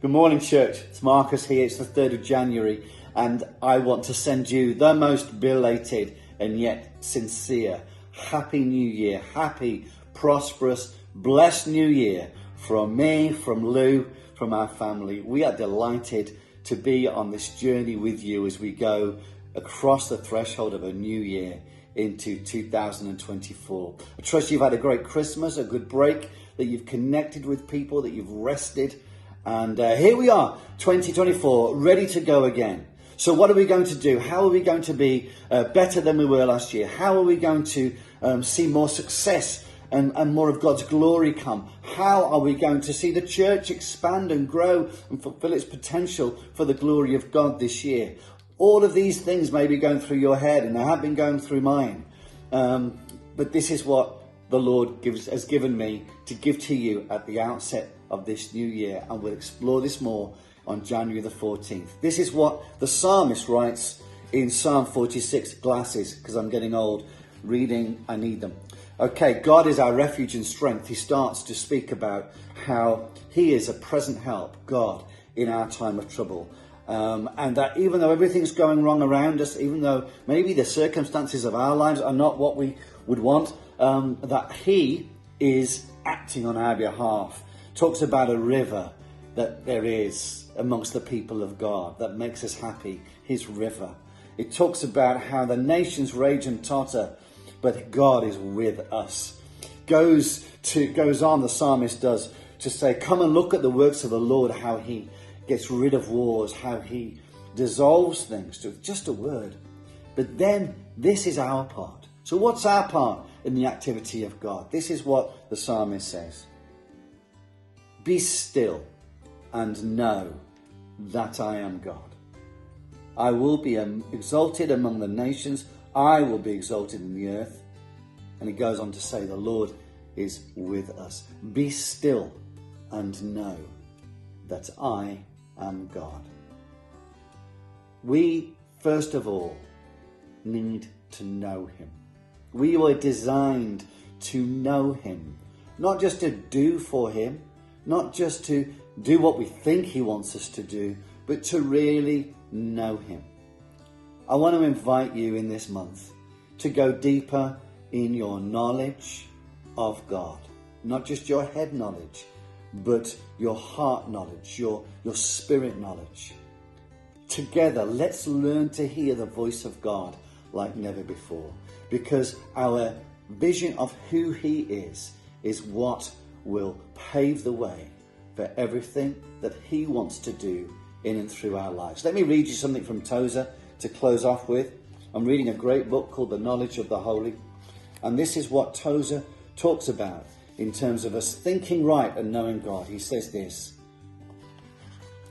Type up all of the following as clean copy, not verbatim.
Good morning, church. It's Marcus here. It's the 3rd of January, and I want to send you the most belated and yet sincere Happy New Year. Happy, prosperous, blessed New Year from me, from Lou, from our family. We are delighted to be on this journey with you as we go across the threshold of a new year into 2024. I trust you've had a great Christmas, a good break, that you've connected with people, that you've rested. And here we are, 2024, ready to go again. So what are we going to do? How are we going to be better than we were last year? How are we going to see more success and more of God's glory come? How are we going to see the church expand and grow and fulfill its potential for the glory of God this year? All of these things may be going through your head, and they have been going through mine. But this is what the Lord has given me to give to you at the outset of this new year, and we'll explore this more on January the 14th. This is what the psalmist writes in Psalm 46. Glasses, because I'm getting old. Reading, I need them. Okay, God is our refuge and strength. He starts to speak about how he is a present help, God, in our time of trouble. And that even though everything's going wrong around us, even though maybe the circumstances of our lives are not what we would want, that he is acting on our behalf. Talks about a river that there is amongst the people of God that makes us happy, his river. It talks about how the nations rage and totter, but God is with us. Goes on, the psalmist does, to say, come and look at the works of the Lord, how he gets rid of wars, how he dissolves things to just a word. But then this is our part. So what's our part in the activity of God? This is what the psalmist says. Be still and know that I am God. I will be exalted among the nations. I will be exalted in the earth. And he goes on to say, the Lord is with us. Be still and know that I am God. We, first of all, need to know him. We were designed to know him, not just to do for him, not just to do what we think he wants us to do, but to really know him. I want to invite you in this month to go deeper in your knowledge of God. Not just your head knowledge, but your heart knowledge, your spirit knowledge. Together, let's learn to hear the voice of God like never before, because our vision of who he is what will pave the way for everything that he wants to do in and through our lives. Let me read you something from Tozer to close off with. I'm reading a great book called The Knowledge of the Holy, and this is what Tozer talks about in terms of us thinking right and knowing God. He says this: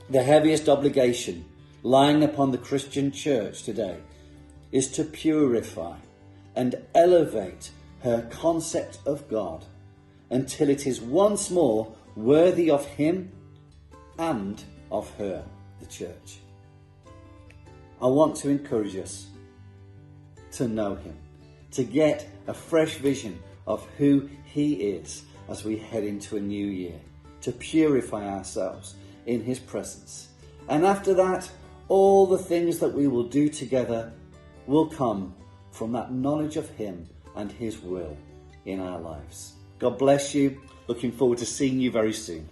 the heaviest obligation lying upon the Christian church today is to purify and elevate her concept of God until it is once more worthy of him and of her, the church. I want to encourage us to know him, to get a fresh vision of who he is as we head into a new year, to purify ourselves in his presence. And after that, all the things that we will do together will come from that knowledge of him and his will in our lives. God bless you. Looking forward to seeing you very soon.